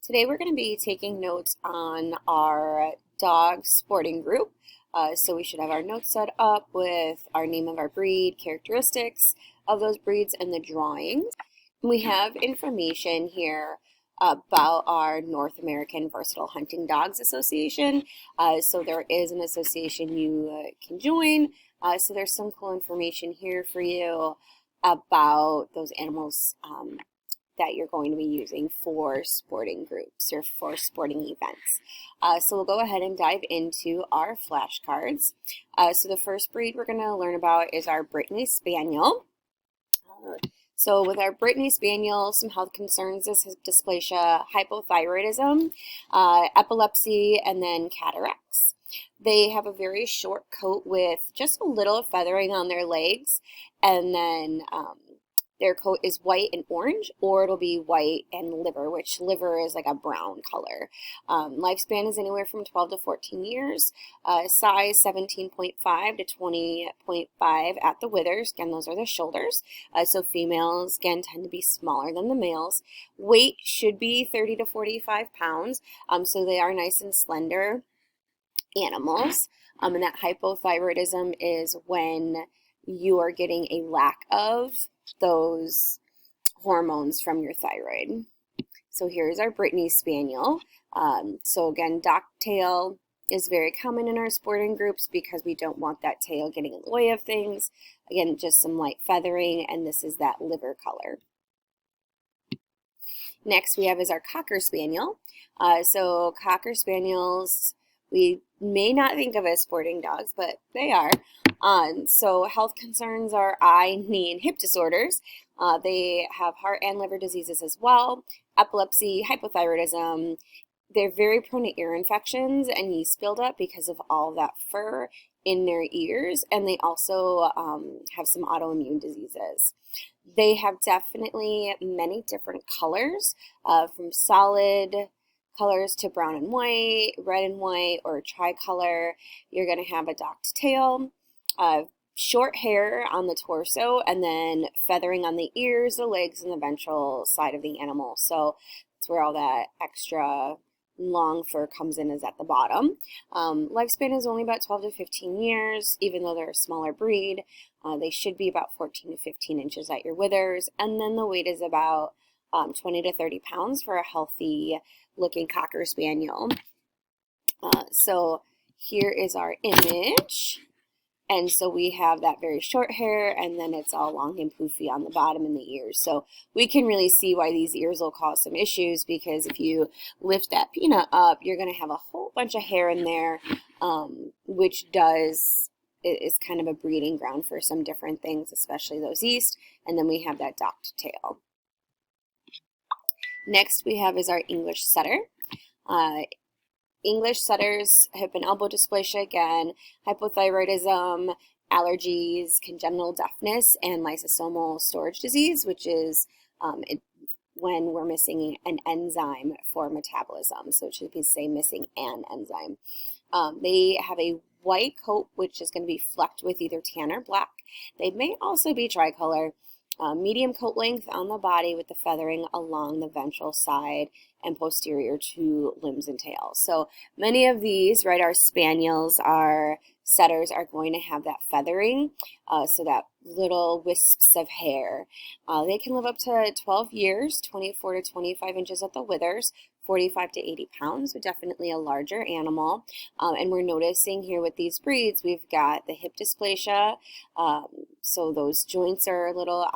Today we're going to be taking notes on our dog sporting group. So we should have our notes set up with our name of our breed, characteristics of those breeds, and the drawings. We have information here about our North American Versatile Hunting Dogs Association. So there is an association you can join. So there's some cool information here for you about those animals that you're going to be using for sporting groups or for sporting events. So we'll go ahead and dive into our flashcards. So the first breed we're going to learn about is our Brittany Spaniel. So with our Brittany Spaniel, some health concerns is dysplasia, hypothyroidism, epilepsy, and then cataracts. They have a very short coat with just a little feathering on their legs, and then their coat is white and orange, or it'll be white and liver, which liver is like a brown color. Lifespan is anywhere from 12 to 14 years. Size 17.5 to 20.5 at the withers. Again, those are the shoulders. So females, again, tend to be smaller than the males. Weight should be 30 to 45 pounds. So they are nice and slender animals. And that hypothyroidism is when you are getting a lack of those hormones from your thyroid. So here's our Brittany Spaniel. So again, dock tail is very common in our sporting groups because we don't want that tail getting in the way of things. Again, just some light feathering, and this is that liver color. Next we have is our Cocker Spaniel. So Cocker Spaniels, we may not think of as sporting dogs, but they are. So health concerns are eye, knee, and hip disorders. They have heart and liver diseases as well, epilepsy, hypothyroidism. They're very prone to ear infections and yeast buildup because of all that fur in their ears, and they also have some autoimmune diseases. They have definitely many different colors, from solid colors to brown and white, red and white, or tricolor. You're going to have a docked tail, short hair on the torso, and then feathering on the ears, the legs, and the ventral side of the animal. So that's where all that extra long fur comes in, is at the bottom. Lifespan is only about 12 to 15 years, even though they're a smaller breed. They should be about 14 to 15 inches at your withers, and then the weight is about 20 to 30 pounds for a healthy looking Cocker Spaniel. So here is our image. And so we have that very short hair, and then it's all long and poofy on the bottom and the ears. So we can really see why these ears will cause some issues, because if you lift that peanut up, you're going to have a whole bunch of hair in there, which is kind of a breeding ground for some different things, especially those yeast. And then we have that docked tail. Next we have is our English setter. English setters, hip and elbow dysplasia again, hypothyroidism, allergies, congenital deafness, and lysosomal storage disease, which is when we're missing an enzyme for metabolism. So it should be, say, missing an enzyme. They have a white coat, which is going to be flecked with either tan or black. They may also be tricolor. Medium coat length on the body with the feathering along the ventral side and posterior to limbs and tails. So many of these, right, our spaniels, our setters, are going to have that feathering, so that little wisps of hair. They can live up to 12 years, 24 to 25 inches at the withers, 45 to 80 pounds, so definitely a larger animal. And we're noticing here with these breeds, we've got the hip dysplasia, so those joints are a little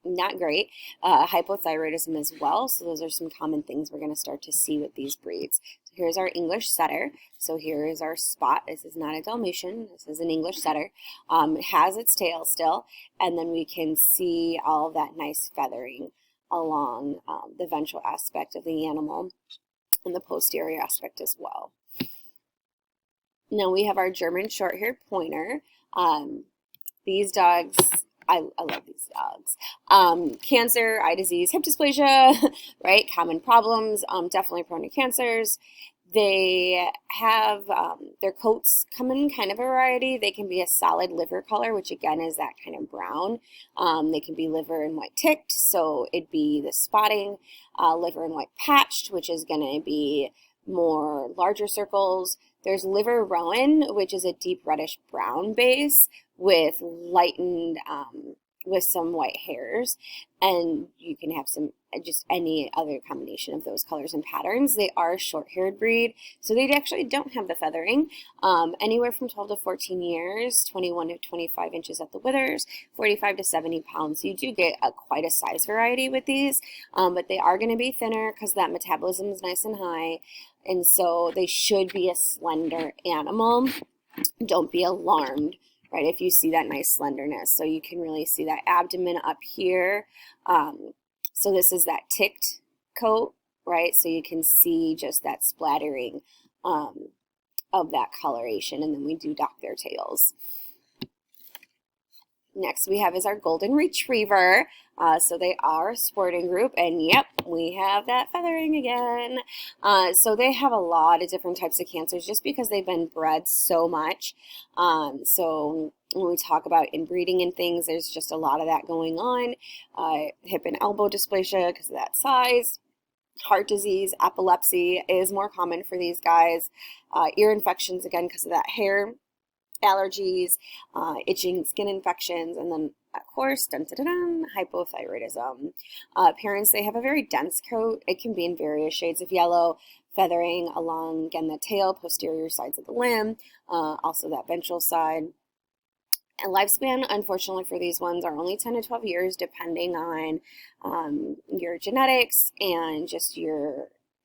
not great. Hypothyroidism as well, so those are some common things we're going to start to see with these breeds. So here's our English setter. So here is our spot. This is not a Dalmatian, this is an English setter. It has its tail still, and then we can see all of that nice feathering along the ventral aspect of the animal and the posterior aspect as well. Now we have our German Shorthair Pointer. These dogs, I love these dogs. Cancer, eye disease, hip dysplasia, right? Common problems, definitely prone to cancers. They have their coats come in kind of a variety. They can be a solid liver color, which again is that kind of brown. They can be liver and white ticked, so it'd be the spotting, liver and white patched, which is going to be more larger circles. There's liver rowan, which is a deep reddish brown base with lightened, with some white hairs, and you can have some just any other combination of those colors and patterns. They are a short-haired breed, so they actually don't have the feathering. Anywhere from 12 to 14 years, 21 to 25 inches at the withers, 45 to 70 pounds. You do get quite a size variety with these, but they are going to be thinner because that metabolism is nice and high, and so they should be a slender animal. Don't be alarmed, right, if you see that nice slenderness. So you can really see that abdomen up here. So this is that ticked coat, right? So you can see just that splattering of that coloration, and then we do dock their tails. Next we have is our golden retriever. So they are a sporting group, and yep, we have that feathering again. So they have a lot of different types of cancers just because they've been bred so much. So when we talk about inbreeding and things, there's just a lot of that going on. Hip and elbow dysplasia because of that size. Heart disease, epilepsy is more common for these guys. Ear infections, again, because of that hair. Allergies, itching skin infections, and then of course, dun, dun, dun, dun, hypothyroidism. Parents, they have a very dense coat. It can be in various shades of yellow, feathering along, again, the tail, posterior sides of the limb, also that ventral side. And lifespan, unfortunately, for these ones are only 10 to 12 years, depending on your genetics and just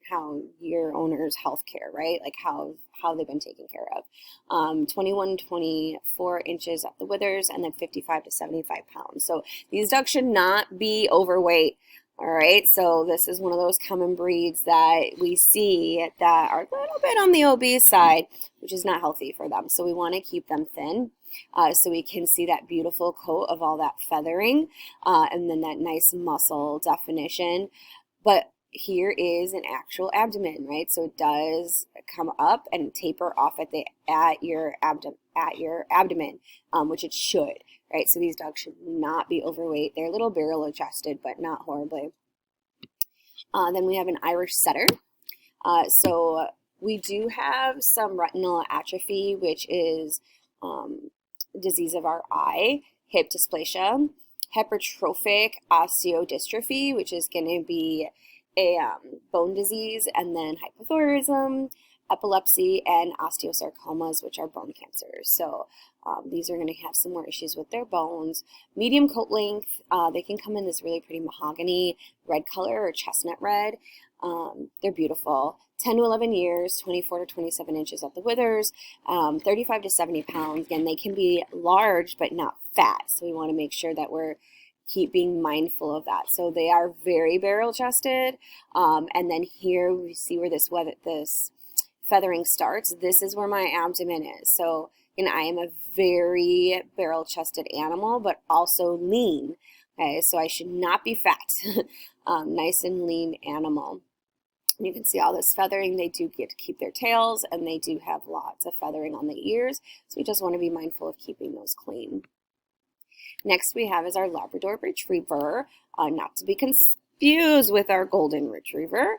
how your owner's health care, right? Like how they've been taken care of. 21 to 24 inches at the withers, and then 55 to 75 pounds. So these dogs should not be overweight. All right, so this is one of those common breeds that we see that are a little bit on the obese side, which is not healthy for them. So we want to keep them thin so we can see that beautiful coat of all that feathering and then that nice muscle definition. But here is an actual abdomen, right? So it does come up and taper off at your abdomen, which it should, right? So these dogs should not be overweight. They're a little barrel adjusted, but not horribly. Then we have an Irish setter. So we do have some retinal atrophy, which is disease of our eye, hip dysplasia, hypertrophic osteodystrophy, which is going to be a bone disease, and then hypothyroidism, epilepsy, and osteosarcomas, which are bone cancers. So these are going to have some more issues with their bones. Medium coat length, they can come in this really pretty mahogany red color or chestnut red. They're beautiful. 10 to 11 years, 24 to 27 inches at the withers, 35 to 70 pounds. Again, they can be large but not fat, so we want to make sure that we're keep being mindful of that. So they are very barrel chested, and then here we see where this feathering starts. This is where my abdomen is. So, and I am a very barrel chested animal, but also lean. Okay, so I should not be fat. Nice and lean animal. You can see all this feathering. They do get to keep their tails, and they do have lots of feathering on the ears. So we just want to be mindful of keeping those clean. Next we have is our Labrador Retriever, not to be confused with our Golden Retriever.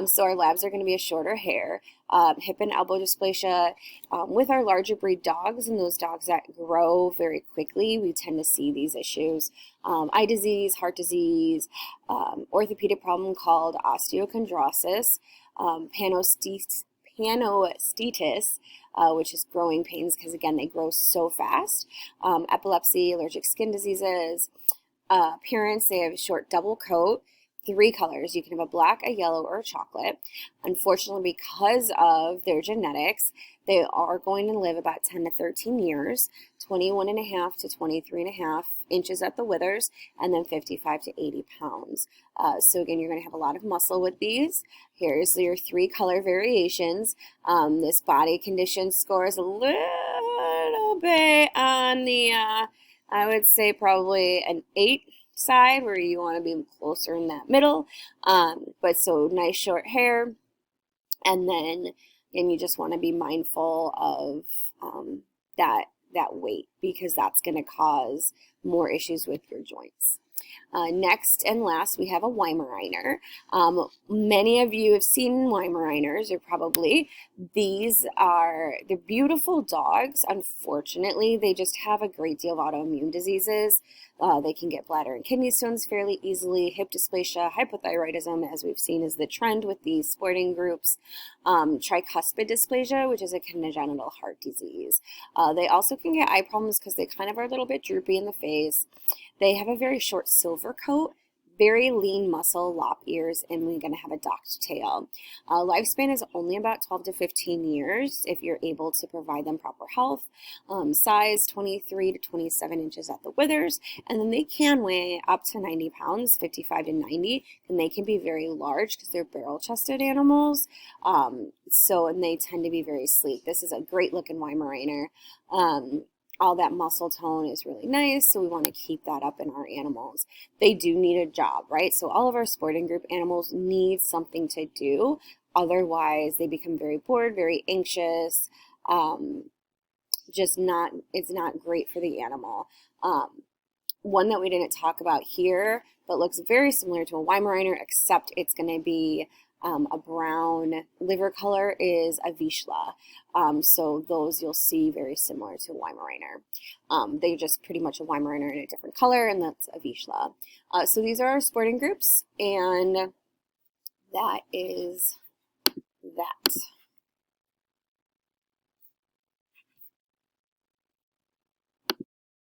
So our Labs are going to be a shorter hair, hip and elbow dysplasia. With our larger breed dogs and those dogs that grow very quickly, we tend to see these issues. Eye disease, heart disease, orthopedic problem called osteochondrosis, panostitis, which is growing pains because, again, they grow so fast. Epilepsy, allergic skin diseases. Appearance, they have a short double coat, 3 colors. You can have a black, a yellow, or a chocolate. Unfortunately, because of their genetics, they are going to live about 10 to 13 years, 21.5 to 23.5 inches at the withers, and then 55 to 80 pounds. So again, you're going to have a lot of muscle with these. Here's your 3 color variations. This body condition score is a little bit on the, I would say probably an 8 side, where you want to be closer in that middle. But so nice short hair. And you just want to be mindful of that weight, because that's going to cause more issues with your joints. Next and last, we have a Weimaraner. Many of you have seen Weimaraners, or probably. They're beautiful dogs. Unfortunately, they just have a great deal of autoimmune diseases. They can get bladder and kidney stones fairly easily. Hip dysplasia, hypothyroidism, as we've seen, is the trend with these sporting groups. Tricuspid dysplasia, which is a congenital heart disease. They also can get eye problems because they kind of are a little bit droopy in the face. They have a very short silver coat, very lean muscle, lop ears, and we're going to have a docked tail. Lifespan is only about 12 to 15 years if you're able to provide them proper health. Size 23 to 27 inches at the withers, and then they can weigh up to 90 pounds, 55 to 90, and they can be very large because they're barrel-chested animals. And they tend to be very sleek. This is a great looking Weimaraner. All that muscle tone is really nice, so we want to keep that up in our animals. They do need a job, right? So all of our sporting group animals need something to do. Otherwise, they become very bored, very anxious. It's not great for the animal. One that we didn't talk about here, but looks very similar to a Weimaraner, except it's going to be a brown liver color, is a Vizsla. So those you'll see very similar to a Weimaraner. They're just pretty much a Weimaraner in a different color, and that's a Vizsla. So these are our sporting groups, and that is that.